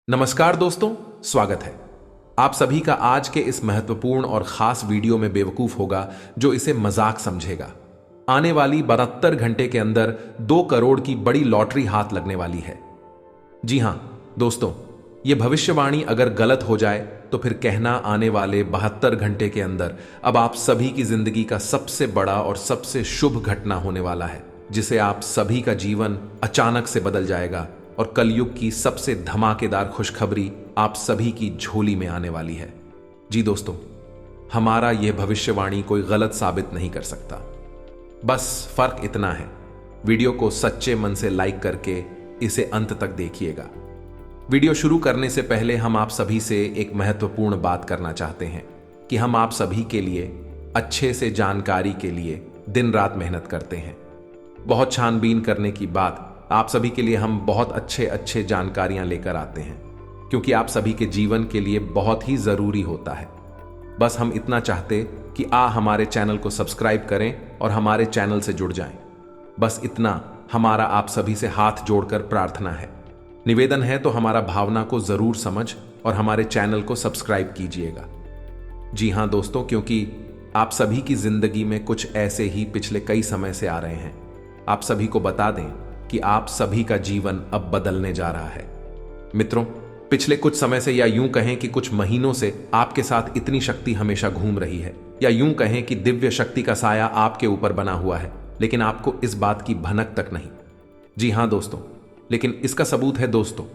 नमस्कार दोस्तों, स्वागत है। आप सभी का आज के इस महत्वपूर्ण और खास वीडियो में बेवकूफ होगा जो इसे मजाक समझेगा। आने वाली 72 घंटे के अंदर 2 करोड़ की बड़ी लॉटरी हाथ लगने वाली है। जी हां दोस्तों, यह भविष्यवाणी अगर गलत हो जाए तो फिर कहना आने वाले 72 घंटे के अंदर अब आप सभी की जिंदगी का सबसे बड़ा और सबसे शुभ घटना होने वाला है, जिसे आप सभी का जीवन अचानक से बदल जाएगा और कलयुग की सबसे धमाकेदार खुशखबरी आप सभी की झोली में आने वाली है। जी दोस्तों, हमारा यह भविष्यवाणी कोई गलत साबित नहीं कर सकता। बस फर्क इतना है, वीडियो को सच्चे मन से लाइक करके इसे अंत तक देखिएगा। वीडियो शुरू करने से पहले हम आप सभी से एक महत्वपूर्ण बात करना चाहते हैं कि हम आप सभी के लिए अच्छे से जानकारी के लिए दिन रात मेहनत करते हैं। बहुत छानबीन करने की बात आप सभी के लिए हम बहुत अच्छे जानकारियां लेकर आते हैं, क्योंकि आप सभी के जीवन के लिए बहुत ही जरूरी होता है। बस हम इतना चाहते कि हमारे चैनल को सब्सक्राइब करें और हमारे चैनल से जुड़ जाएं। बस इतना हमारा आप सभी से हाथ जोड़कर प्रार्थना है, निवेदन है। तो हमारा भावना को जरूर समझ और हमारे चैनल को सब्सक्राइब कीजिएगा। जी हां दोस्तों, क्योंकि आप सभी की जिंदगी में कुछ ऐसे ही पिछले कई समय से आ रहे हैं। आप सभी को बता दें कि आप सभी का जीवन अब बदलने जा रहा है। मित्रों, पिछले कुछ समय से या यूं कहें कि कुछ महीनों से आपके साथ इतनी शक्ति हमेशा घूम रही है, या यूं कहें कि दिव्य शक्ति का साया आपके ऊपर बना हुआ है, लेकिन आपको इस बात की भनक तक नहीं। जी हां दोस्तों, लेकिन इसका सबूत है दोस्तों।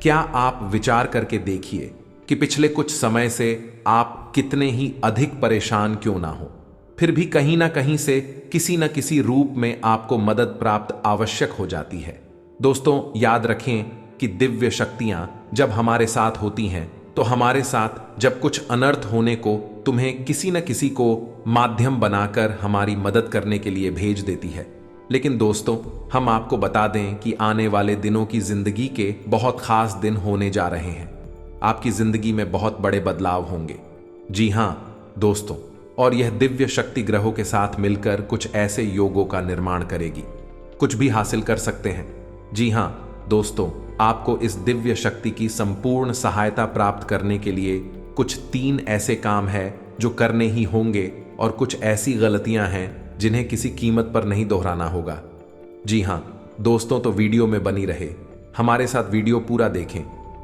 क्या आप विचार करके देखिए कि पिछले कुछ समय से आप कितने ही अधिक परेशान क्यों ना हो, फिर भी कहीं ना कहीं से किसी न किसी रूप में आपको मदद प्राप्त आवश्यक हो जाती है। दोस्तों, याद रखें कि दिव्य शक्तियां जब हमारे साथ होती हैं तो हमारे साथ जब कुछ अनर्थ होने को तुम्हें किसी न किसी को माध्यम बनाकर हमारी मदद करने के लिए भेज देती है। लेकिन दोस्तों, हम आपको बता दें कि आने वाले दिनों की जिंदगी के बहुत खास दिन होने जा रहे हैं। आपकी जिंदगी में बहुत बड़े बदलाव होंगे। जी हां दोस्तों, और यह दिव्य शक्ति ग्रहों के साथ मिलकर कुछ ऐसे योगों का निर्माण करेगी, कुछ भी हासिल कर सकते हैं। जी हां दोस्तों, आपको इस दिव्य शक्ति की संपूर्ण सहायता प्राप्त करने के लिए कुछ 3 ऐसे काम हैं जो करने ही होंगे, और कुछ ऐसी गलतियां हैं जिन्हें किसी कीमत पर नहीं दोहराना होगा। जी हां दोस्तों, तो वीडियो में बनी रहे, हमारे साथ वीडियो पूरा देखें।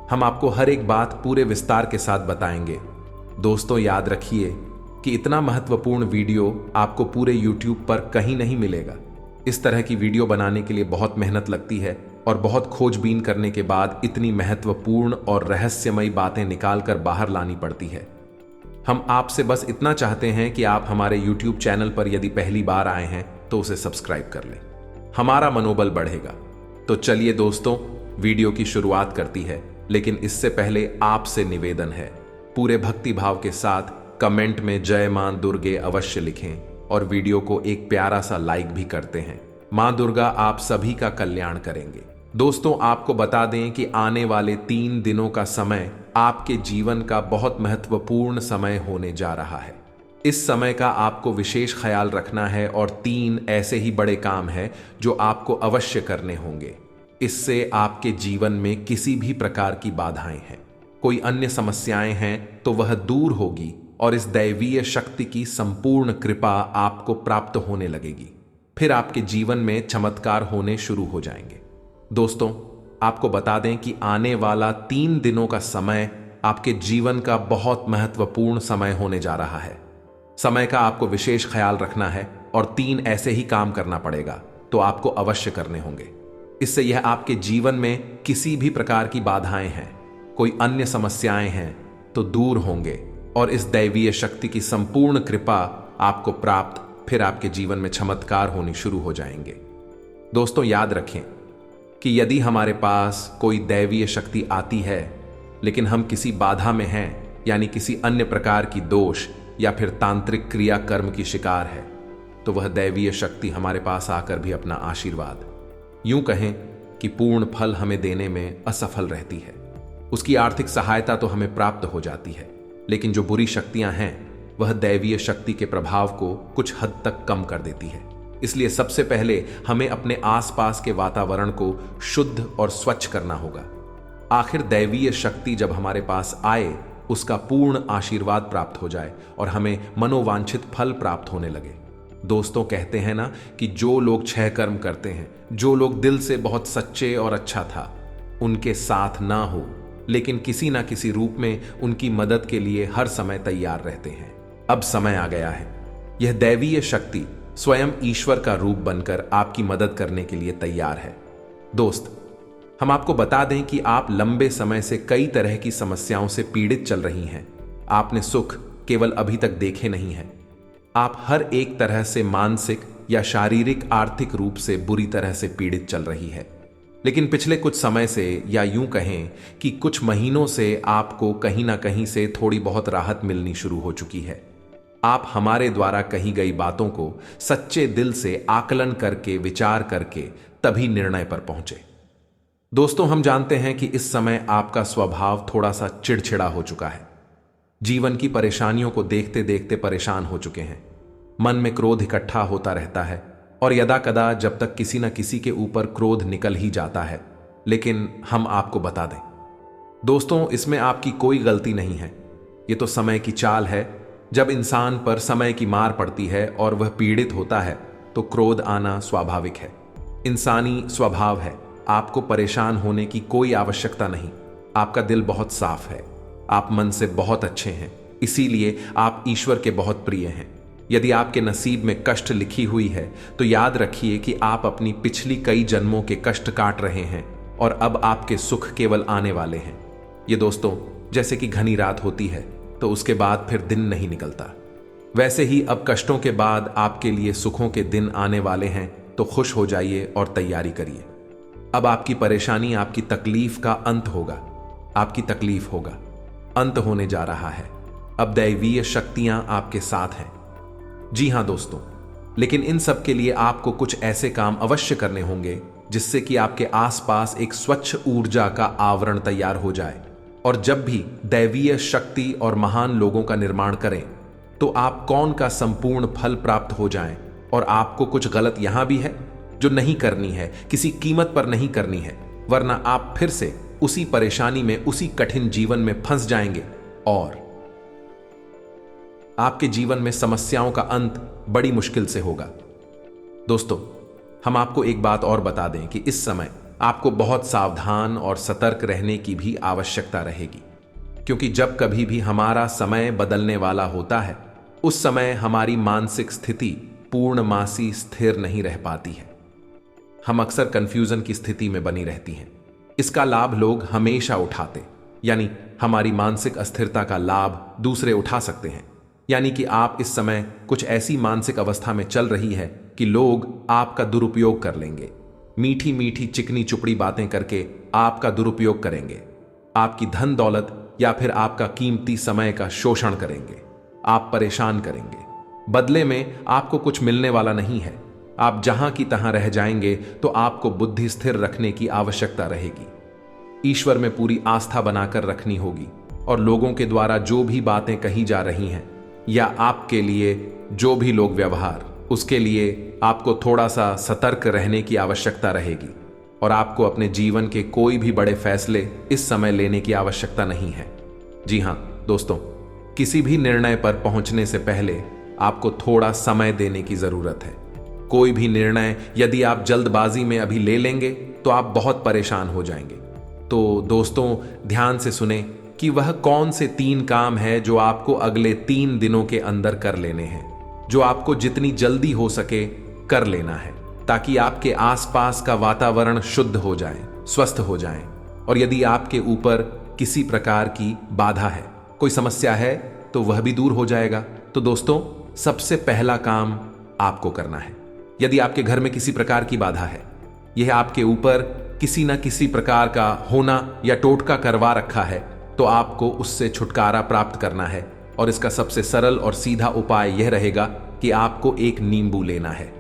हम आपको हर एक बात पूरे विस्तार के साथ बताएंगे। दोस्तों, याद रखिए कि इतना महत्वपूर्ण वीडियो आपको पूरे YouTube पर कहीं नहीं मिलेगा। इस तरह की वीडियो बनाने के लिए बहुत मेहनत लगती है, और बहुत खोजबीन करने के बाद इतनी महत्वपूर्ण और रहस्यमयी बातें निकालकर बाहर लानी पड़ती है। हम आपसे बस इतना चाहते हैं कि आप हमारे YouTube चैनल पर यदि पहली बार आए हैं तो उसे सब्सक्राइब कर लें, हमारा मनोबल बढ़ेगा। तो चलिए दोस्तों, वीडियो की शुरुआत करती है, लेकिन इससे पहले आपसे निवेदन है, पूरे भक्ति भाव के साथ कमेंट में जय मां दुर्गे अवश्य लिखें और वीडियो को एक प्यारा सा लाइक भी करते हैं। मां दुर्गा आप सभी का कल्याण करेंगे। दोस्तों, आपको बता दें कि आने वाले 3 दिनों का समय आपके जीवन का बहुत महत्वपूर्ण समय होने जा रहा है। इस समय का आपको विशेष ख्याल रखना है, और 3 ऐसे ही बड़े काम हैं जो आपको अवश्य करने होंगे। इससे आपके जीवन में किसी भी प्रकार की बाधाएं हैं, कोई अन्य समस्याएं हैं तो वह दूर होगी, और इस दैवीय शक्ति की संपूर्ण कृपा आपको प्राप्त होने लगेगी। फिर आपके जीवन में चमत्कार होने शुरू हो जाएंगे। दोस्तों, आपको बता दें कि आने वाला 3 दिनों का समय आपके जीवन का बहुत महत्वपूर्ण समय होने जा रहा है। समय का आपको विशेष ख्याल रखना है, और 3 ऐसे ही काम करना पड़ेगा तो आपको अवश्य करने होंगे। इससे यह आपके जीवन में किसी भी प्रकार की बाधाएं हैं, कोई अन्य समस्याएं हैं तो दूर होंगे, और इस दैवीय शक्ति की संपूर्ण कृपा आपको प्राप्त, फिर आपके जीवन में चमत्कार होने शुरू हो जाएंगे। दोस्तों, याद रखें कि यदि हमारे पास कोई दैवीय शक्ति आती है, लेकिन हम किसी बाधा में हैं, यानी किसी अन्य प्रकार की दोष या फिर तांत्रिक क्रिया कर्म की शिकार है, तो वह दैवीय शक्ति हमारे पास आकर भी अपना आशीर्वाद, यूं कहें कि पूर्ण फल हमें देने में असफल रहती है। उसकी आर्थिक सहायता तो हमें प्राप्त हो जाती है, लेकिन जो बुरी शक्तियां हैं वह दैवीय शक्ति के प्रभाव को कुछ हद तक कम कर देती है। इसलिए सबसे पहले हमें अपने आसपास के वातावरण को शुद्ध और स्वच्छ करना होगा। आखिर दैवीय शक्ति जब हमारे पास आए, उसका पूर्ण आशीर्वाद प्राप्त हो जाए और हमें मनोवांछित फल प्राप्त होने लगे। दोस्तों, कहते हैं ना कि जो लोग 6 कर्म करते हैं, जो लोग दिल से बहुत सच्चे और अच्छा था, उनके साथ ना हो लेकिन किसी ना किसी रूप में उनकी मदद के लिए हर समय तैयार रहते हैं। अब समय आ गया है। यह दैवीय शक्ति स्वयं ईश्वर का रूप बनकर आपकी मदद करने के लिए तैयार है। दोस्त, हम आपको बता दें कि आप लंबे समय से कई तरह की समस्याओं से पीड़ित चल रही हैं। आपने सुख केवल अभी तक देखे नहीं हैं। आप हर एक तरह से मानसिक या शारीरिक आर्थिक रूप से बुरी तरह से पीड़ित चल रही है। लेकिन पिछले कुछ समय से, या यूं कहें कि कुछ महीनों से, आपको कहीं ना कहीं से थोड़ी बहुत राहत मिलनी शुरू हो चुकी है। आप हमारे द्वारा कही गई बातों को सच्चे दिल से आकलन करके, विचार करके तभी निर्णय पर पहुंचे। दोस्तों, हम जानते हैं कि इस समय आपका स्वभाव थोड़ा सा चिड़चिड़ा हो चुका है। जीवन की परेशानियों को देखते देखते परेशान हो चुके हैं। मन में क्रोध इकट्ठा होता रहता है और यदा कदा जब तक किसी न किसी के ऊपर क्रोध निकल ही जाता है। लेकिन हम आपको बता दें दोस्तों, इसमें आपकी कोई गलती नहीं है। ये तो समय की चाल है। जब इंसान पर समय की मार पड़ती है और वह पीड़ित होता है तो क्रोध आना स्वाभाविक है, इंसानी स्वभाव है। आपको परेशान होने की कोई आवश्यकता नहीं। आपका दिल बहुत साफ है, आप मन से बहुत अच्छे हैं, इसीलिए आप ईश्वर के बहुत प्रिय हैं। यदि आपके नसीब में कष्ट लिखी हुई है तो याद रखिए कि आप अपनी पिछली कई जन्मों के कष्ट काट रहे हैं और अब आपके सुख केवल आने वाले हैं। ये दोस्तों, जैसे कि घनी रात होती है तो उसके बाद फिर दिन नहीं निकलता, वैसे ही अब कष्टों के बाद आपके लिए सुखों के दिन आने वाले हैं। तो खुश हो जाइए और तैयारी करिए। अब आपकी परेशानी, आपकी तकलीफ का अंत होगा। आपकी तकलीफ होगा, अंत होने जा रहा है। अब दैवीय शक्तियां आपके साथ हैं। जी हां दोस्तों, लेकिन इन सब के लिए आपको कुछ ऐसे काम अवश्य करने होंगे जिससे कि आपके आसपास एक स्वच्छ ऊर्जा का आवरण तैयार हो जाए। और जब भी दैवीय शक्ति और महान लोगों का निर्माण करें तो आप कौन का संपूर्ण फल प्राप्त हो जाएं। और आपको कुछ गलत यहां भी है जो नहीं करनी है, किसी कीमत पर नहीं करनी है, वरना आप फिर से उसी परेशानी में, उसी कठिन जीवन में फंस जाएंगे और आपके जीवन में समस्याओं का अंत बड़ी मुश्किल से होगा। दोस्तों, हम आपको एक बात और बता दें कि इस समय आपको बहुत सावधान और सतर्क रहने की भी आवश्यकता रहेगी, क्योंकि जब कभी भी हमारा समय बदलने वाला होता है उस समय हमारी मानसिक स्थिति पूर्णमासी स्थिर नहीं रह पाती है। हम अक्सर कंफ्यूजन की स्थिति में बनी रहती हैं। इसका लाभ लोग हमेशा उठाते, यानी हमारी मानसिक अस्थिरता का लाभ दूसरे उठा सकते हैं। यानी कि आप इस समय कुछ ऐसी मानसिक अवस्था में चल रही है कि लोग आपका दुरुपयोग कर लेंगे। मीठी मीठी चिकनी चुपड़ी बातें करके आपका दुरुपयोग करेंगे, आपकी धन दौलत या फिर आपका कीमती समय का शोषण करेंगे, आप परेशान करेंगे। बदले में आपको कुछ मिलने वाला नहीं है। आप जहां की तहां रह जाएंगे तो आपको बुद्धि स्थिर रखने की आवश्यकता रहेगी। ईश्वर में पूरी आस्था बनाकर रखनी होगी और लोगों के द्वारा जो भी बातें कही जा रही हैं या आपके लिए जो भी लोग व्यवहार, उसके लिए आपको थोड़ा सा सतर्क रहने की आवश्यकता रहेगी। और आपको अपने जीवन के कोई भी बड़े फैसले इस समय लेने की आवश्यकता नहीं है। जी हां दोस्तों, किसी भी निर्णय पर पहुंचने से पहले आपको थोड़ा समय देने की जरूरत है। कोई भी निर्णय यदि आप जल्दबाजी में अभी ले लेंगे तो आप बहुत परेशान हो जाएंगे। तो दोस्तों, ध्यान से सुने कि वह कौन से 3 काम है जो आपको अगले 3 दिनों के अंदर कर लेने हैं, जो आपको जितनी जल्दी हो सके कर लेना है, ताकि आपके आसपास का वातावरण शुद्ध हो जाए, स्वस्थ हो जाए। और यदि आपके ऊपर किसी प्रकार की बाधा है, कोई समस्या है, तो वह भी दूर हो जाएगा। तो दोस्तों, सबसे पहला काम आपको करना है। यदि आपके घर में किसी प्रकार की बाधा है, यह आपके ऊपर किसी न किसी प्रकार का होना या टोटका करवा रखा है, तो आपको उससे छुटकारा प्राप्त करना है। और इसका सबसे सरल और सीधा उपाय यह रहेगा कि आपको एक नींबू लेना है।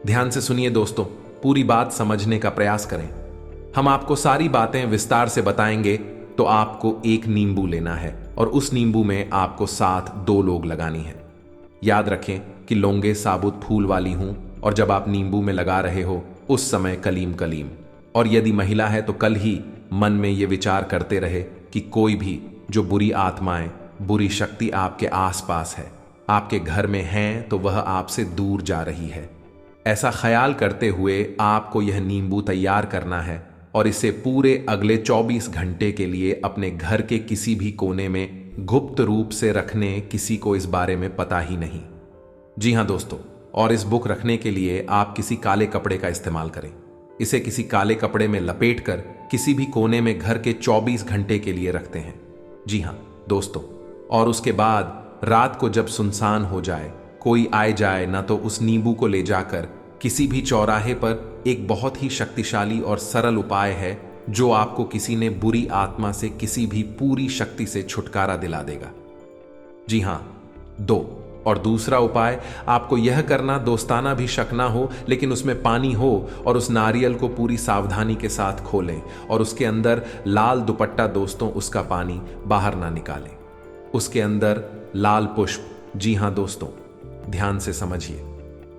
ध्यान से सुनिए दोस्तों, पूरी बात समझने का प्रयास करें। हम आपको सारी बातें विस्तार से बताएंगे। तो आपको एक नींबू लेना है और उस नींबू में आपको साथ 2 लौंग लगानी है। याद रखें कि लौंगे साबुत फूल वाली हूं और जब आप नींबू में लगा रहे हो उस समय कलीम कलीम, और यदि महिला है तो कल ही मन में ये विचार करते रहे कि कोई भी जो बुरी आत्माएं, बुरी शक्ति आपके आसपास है, आपके घर में है, तो वह आपसे दूर जा रही है। ऐसा ख्याल करते हुए आपको यह नींबू तैयार करना है और इसे पूरे अगले 24 घंटे के लिए अपने घर के किसी भी कोने में गुप्त रूप से रखने, किसी को इस बारे में पता ही नहीं। जी हाँ दोस्तों, और इस बुक रखने के लिए आप किसी काले कपड़े का इस्तेमाल करें। इसे किसी काले कपड़े में लपेटकर किसी भी कोने में घर के 24 घंटे के लिए रखते हैं। जी हाँ दोस्तों, और उसके बाद रात को जब सुनसान हो जाए, कोई आए जाए ना, तो उस नींबू को ले जाकर किसी भी चौराहे पर, एक बहुत ही शक्तिशाली और सरल उपाय है जो आपको किसी ने बुरी आत्मा से, किसी भी पूरी शक्ति से छुटकारा दिला देगा। जी हाँ, और दूसरा उपाय आपको यह करना, दोस्ताना भी शक ना हो लेकिन उसमें पानी हो, और उस नारियल को पूरी सावधानी के साथ खोलें और उसके अंदर लाल दुपट्टा, दोस्तों उसका पानी बाहर ना निकालें। उसके अंदर लाल पुष्प, जी हाँ दोस्तों ध्यान से समझिए,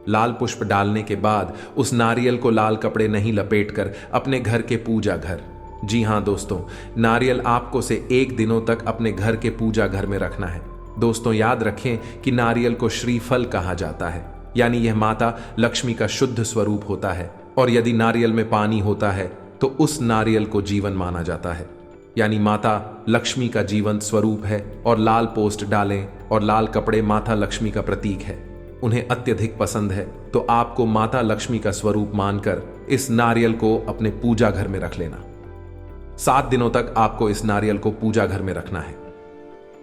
लाल पुष्प डालने के बाद उस नारियल को लाल कपड़े नहीं लपेटकर अपने घर के पूजा घर, जी हाँ दोस्तों, नारियल आपको से 1 दिनों तक अपने घर के पूजा घर में रखना है। दोस्तों याद रखें कि नारियल को श्रीफल कहा जाता है, यानी यह माता लक्ष्मी का शुद्ध स्वरूप होता है, और यदि नारियल में पानी होता है तो उस नारियल को जीवन माना जाता है, यानी माता लक्ष्मी का जीवंत स्वरूप है। और लाल पोस्ट डालें, और लाल कपड़े माता लक्ष्मी का प्रतीक है, उन्हें अत्यधिक पसंद है, तो आपको माता लक्ष्मी का स्वरूप मानकर इस नारियल को अपने पूजा घर में रख लेना। 7 दिनों तक आपको इस नारियल को पूजा घर में रखना है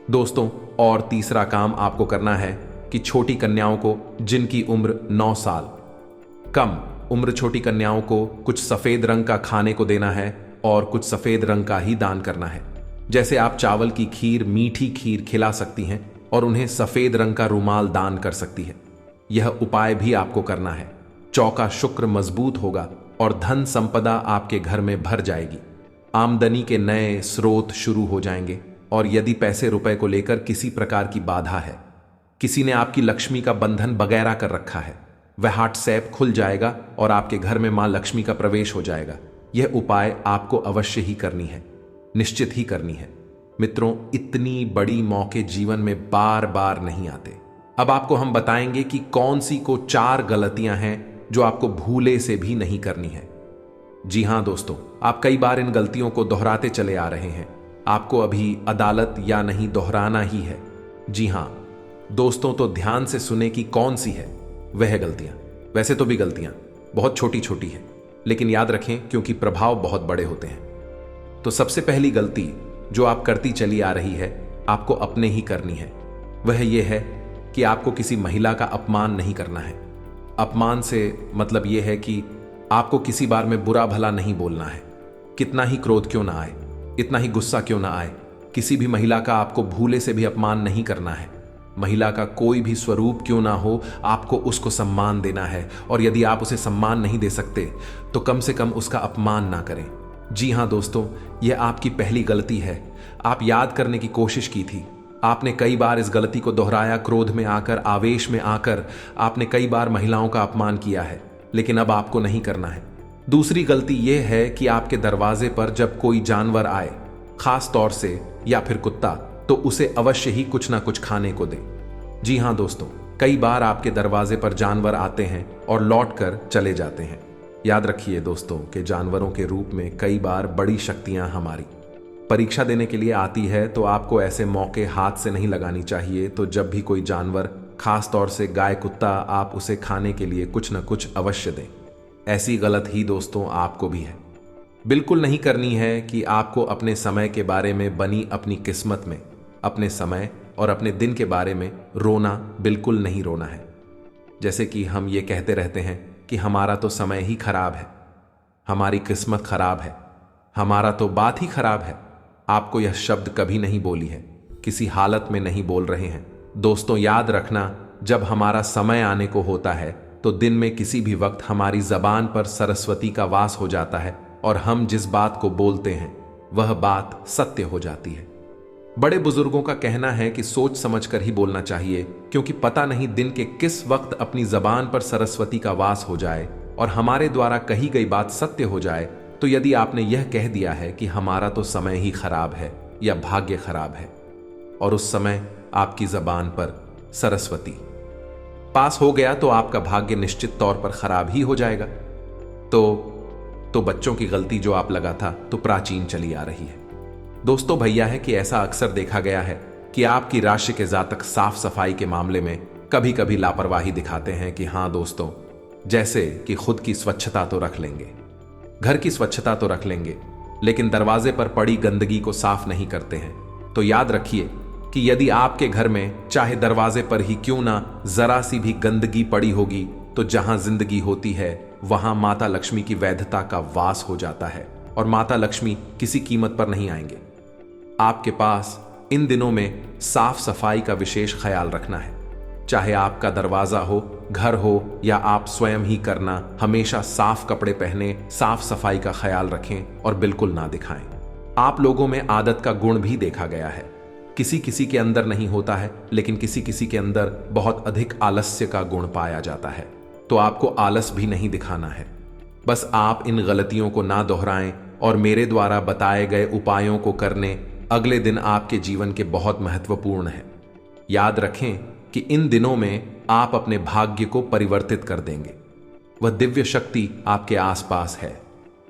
दोस्तों। और तीसरा काम आपको करना है कि छोटी कन्याओं को, जिनकी उम्र 9 साल कम उम्र, छोटी कन्याओं को कुछ सफेद रंग का खाने को देना है और कुछ सफेद रंग का ही दान करना है। जैसे आप चावल की खीर, मीठी खीर खिला सकती हैं और उन्हें सफेद रंग का रुमाल दान कर सकती है। यह उपाय भी आपको करना है। चौका शुक्र मजबूत होगा और धन संपदा आपके घर में भर जाएगी। आमदनी के नए स्रोत शुरू हो जाएंगे। और यदि पैसे रुपए को लेकर किसी प्रकार की बाधा है, किसी ने आपकी लक्ष्मी का बंधन वगैरह कर रखा है, वह व्हाट्सएप खुल जाएगा और आपके घर में मां लक्ष्मी का प्रवेश हो जाएगा। यह उपाय आपको अवश्य ही करनी है, निश्चित ही करनी है। मित्रों, इतनी बड़ी मौके जीवन में बार बार नहीं आते। अब आपको हम बताएंगे कि कौन सी को 4 गलतियां हैं जो आपको भूले से भी नहीं करनी है। जी हां दोस्तों, आप कई बार इन गलतियों को दोहराते चले आ रहे हैं। आपको अभी अदालत या नहीं दोहराना ही है। जी हां दोस्तों, तो ध्यान से सुने कि कौन सी है वह गलतियां। वैसे तो भी गलतियां बहुत छोटी छोटी हैं, लेकिन याद रखें क्योंकि प्रभाव बहुत बड़े होते हैं। तो सबसे पहली गलती जो आप करती चली आ रही है, आपको अपने ही करनी है। वह यह है कि आपको किसी महिला का अपमान नहीं करना है। अपमान से मतलब यह है कि आपको किसी बार में बुरा भला नहीं बोलना है। कितना ही क्रोध क्यों ना आए, इतना ही गुस्सा क्यों ना आए, किसी भी महिला का आपको भूले से भी अपमान नहीं करना है। महिला का कोई भी स्वरूप क्यों ना हो, आपको उसको सम्मान देना है। और यदि आप उसे सम्मान नहीं दे सकते तो कम से कम उसका अपमान ना करें। जी हां दोस्तों, यह आपकी पहली गलती है। आप याद करने की कोशिश की थी, आपने कई बार इस गलती को दोहराया। क्रोध में आकर, आवेश में आकर आपने कई बार महिलाओं का अपमान किया है, लेकिन अब आपको नहीं करना है। दूसरी गलती यह है कि आपके दरवाजे पर जब कोई जानवर आए, खास तौर से या फिर कुत्ता, तो उसे अवश्य ही कुछ ना कुछ खाने को दें। जी हां दोस्तों, कई बार आपके दरवाजे पर जानवर आते हैं और लौट कर चले जाते हैं। याद रखिए दोस्तों कि जानवरों के रूप में कई बार बड़ी शक्तियां हमारी परीक्षा देने के लिए आती है, तो आपको ऐसे मौके हाथ से नहीं लगानी चाहिए। तो जब भी कोई जानवर, खास तौर से गाय, कुत्ता, आप उसे खाने के लिए कुछ न कुछ अवश्य दें। ऐसी गलत ही दोस्तों आपको भी है। बिल्कुल नहीं करनी है कि आपको अपने समय के बारे में बनी अपनी किस्मत में, अपने समय और अपने दिन के बारे में रोना, बिल्कुल नहीं रोना है। जैसे कि हम ये कहते रहते हैं कि हमारा तो समय ही खराब है, हमारी किस्मत खराब है, हमारा तो बात ही खराब है। आपको यह शब्द कभी नहीं बोली है, किसी हालत में नहीं बोल रहे हैं। दोस्तों याद रखना, जब हमारा समय आने को होता है तो दिन में किसी भी वक्त हमारी जबान पर सरस्वती का वास हो जाता है और हम जिस बात को बोलते हैं वह बात सत्य हो जाती है। बड़े बुजुर्गों का कहना है कि सोच समझकर ही बोलना चाहिए, क्योंकि पता नहीं दिन के किस वक्त अपनी जबान पर सरस्वती का वास हो जाए और हमारे द्वारा कही गई बात सत्य हो जाए तो यदि आपने यह कह दिया है कि हमारा तो समय ही खराब है या भाग्य खराब है, और उस समय आपकी जबान पर सरस्वती पास हो गया तो आपका भाग्य निश्चित तौर पर खराब ही हो जाएगा। तो बच्चों की गलती जो आप लगा था तो प्राचीन चली आ रही है। दोस्तों, भैया है कि ऐसा अक्सर देखा गया है कि आपकी राशि के जातक साफ सफाई के मामले में कभी कभी लापरवाही दिखाते हैं कि हाँ दोस्तों, जैसे कि खुद की स्वच्छता तो रख लेंगे, घर की स्वच्छता तो रख लेंगे, लेकिन दरवाजे पर पड़ी गंदगी को साफ नहीं करते हैं। तो याद रखिए कि यदि आपके घर में चाहे दरवाजे पर ही क्यों ना जरा सी भी गंदगी पड़ी होगी, तो जहां जिंदगी होती है वहां माता लक्ष्मी की वैधता का वास हो जाता है और माता लक्ष्मी किसी कीमत पर नहीं आएंगे। आपके पास इन दिनों में साफ सफाई का विशेष ख्याल रखना है। चाहे आपका दरवाजा हो, घर हो या आप स्वयं ही करना, हमेशा साफ कपड़े पहने, साफ सफाई का ख्याल रखें और बिल्कुल ना दिखाएं। आप लोगों में आदत का गुण भी देखा गया है। किसी किसी के अंदर नहीं होता है, लेकिन किसी किसी के अंदर बहुत अधिक आलस्य का गुण पाया जाता है। तो आपको आलस भी नहीं दिखाना है। बस आप इन गलतियों को ना दोहराएं और मेरे द्वारा बताए गए उपायों को करने अगले दिन आपके जीवन के बहुत महत्वपूर्ण है। याद रखें कि इन दिनों में आप अपने भाग्य को परिवर्तित कर देंगे। वह दिव्य शक्ति आपके आसपास है,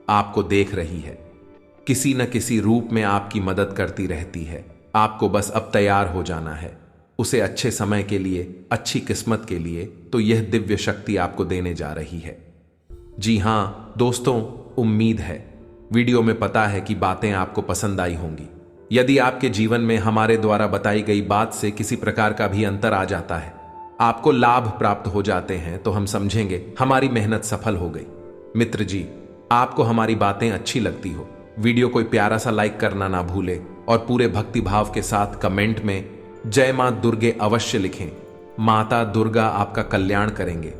आपको देख रही है, किसी न किसी रूप में आपकी मदद करती रहती है। आपको बस अब तैयार हो जाना है उसे अच्छे समय के लिए, अच्छी किस्मत के लिए। तो यह दिव्य शक्ति आपको देने जा रही है। जी हां दोस्तों, उम्मीद है वीडियो में पता है कि बातें आपको पसंद आई होंगी। यदि आपके जीवन में हमारे द्वारा बताई गई बात से किसी प्रकार का भी अंतर आ जाता है, आपको लाभ प्राप्त हो जाते हैं, तो हम समझेंगे हमारी मेहनत सफल हो गई। मित्र जी, आपको हमारी बातें अच्छी लगती हो, वीडियो कोई प्यारा सा लाइक करना ना भूले और पूरे भक्ति भाव के साथ कमेंट में जय मां दुर्गे अवश्य लिखें। माता दुर्गा आपका कल्याण करेंगे।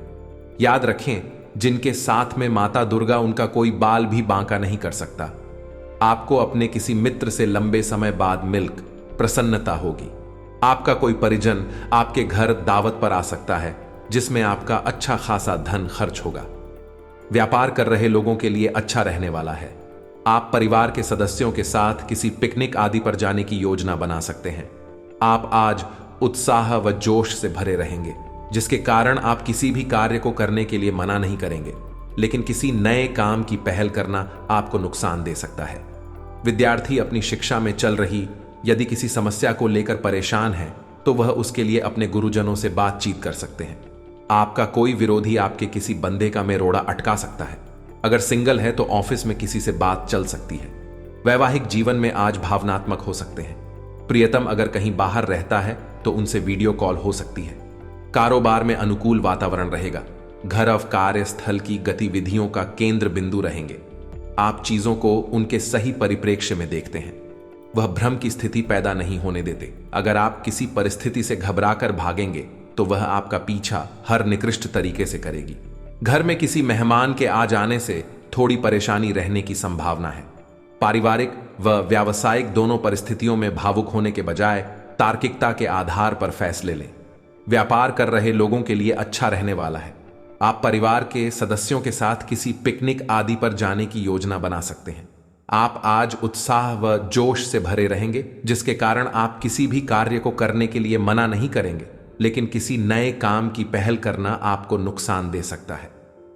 याद रखें, जिनके साथ में माता दुर्गा, उनका कोई बाल भी बांका नहीं कर सकता। आपको अपने किसी मित्र से लंबे समय बाद मिलकर प्रसन्नता होगी। आपका कोई परिजन आपके घर दावत पर आ सकता है, जिसमें आपका अच्छा खासा धन खर्च होगा। व्यापार कर रहे लोगों के लिए अच्छा रहने वाला है। आप परिवार के सदस्यों के साथ किसी पिकनिक आदि पर जाने की योजना बना सकते हैं। आप आज उत्साह व जोश से भरे रहेंगे, जिसके कारण आप किसी भी कार्य को करने के लिए मना नहीं करेंगे, लेकिन किसी नए काम की पहल करना आपको नुकसान दे सकता है। विद्यार्थी अपनी शिक्षा में चल रही यदि किसी समस्या को लेकर परेशान है, तो वह उसके लिए अपने गुरुजनों से बातचीत कर सकते हैं। आपका कोई विरोधी आपके किसी बंदे का मेरोड़ा अटका सकता है। अगर सिंगल है तो ऑफिस में किसी से बात चल सकती है। वैवाहिक जीवन में आज भावनात्मक हो सकते हैं। प्रियतम अगर कहीं बाहर रहता है तो उनसे वीडियो कॉल हो सकती है। कारोबार में अनुकूल वातावरण रहेगा। घर अव कार्यस्थल की गतिविधियों का केंद्र बिंदु रहेंगे। आप चीजों को उनके सही परिप्रेक्ष्य में देखते हैं। वह भ्रम की स्थिति पैदा नहीं होने देते। अगर आप किसी परिस्थिति से घबराकर भागेंगे तो वह आपका पीछा हर निकृष्ट तरीके से करेगी। घर में किसी मेहमान के आ जाने से थोड़ी परेशानी रहने की संभावना है। पारिवारिक व व्यावसायिक दोनों परिस्थितियों में भावुक होने के बजाय तार्किकता के आधार पर फैसले लें। व्यापार कर रहे लोगों के लिए अच्छा रहने वाला है। आप परिवार के सदस्यों के साथ किसी पिकनिक आदि पर जाने की योजना बना सकते हैं। आप आज उत्साह व जोश से भरे रहेंगे, जिसके कारण आप किसी भी कार्य को करने के लिए मना नहीं करेंगे, लेकिन किसी नए काम की पहल करना आपको नुकसान दे सकता है।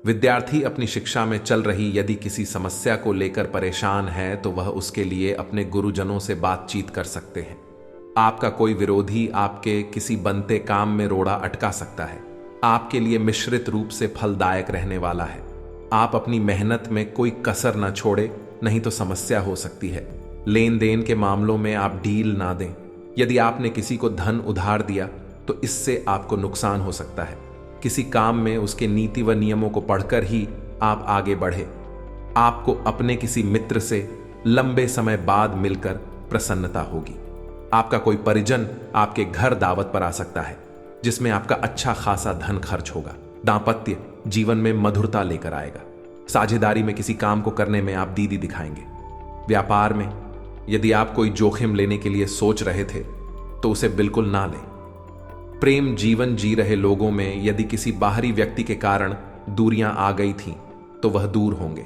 विद्यार्थी अपनी शिक्षा में चल रही यदि किसी समस्या को लेकर परेशान है, तो वह उसके लिए अपने गुरुजनों से बातचीत कर सकते हैं। आपका कोई विरोधी आपके किसी बनते काम में रोड़ा अटका सकता है। आपके लिए मिश्रित रूप से फलदायक रहने वाला है। आप अपनी मेहनत में कोई कसर न छोड़े, नहीं तो समस्या हो सकती है। लेन देन के मामलों में आप ढील ना दें। यदि आपने किसी को धन उधार दिया तो इससे आपको नुकसान हो सकता है। किसी काम में उसके नीति व नियमों को पढ़कर ही आप आगे बढ़े। आपको अपने किसी मित्र से लंबे समय बाद मिलकर प्रसन्नता होगी। आपका कोई परिजन आपके घर दावत पर आ सकता है, जिसमें आपका अच्छा खासा धन खर्च होगा। दांपत्य जीवन में मधुरता लेकर आएगा। साझेदारी में किसी काम को करने में आप दीदी दिखाएंगे। व्यापार में यदि आप कोई जोखिम लेने के लिए सोच रहे थे तो उसे बिल्कुल ना लें। प्रेम जीवन जी रहे लोगों में यदि किसी बाहरी व्यक्ति के कारण दूरियां आ गई थीं तो वह दूर होंगे।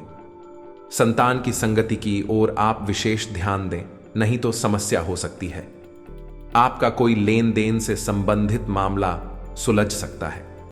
संतान की संगति की ओर आप विशेष ध्यान दें, नहीं तो समस्या हो सकती है। आपका कोई लेन देन से संबंधित मामला सुलझ सकता है।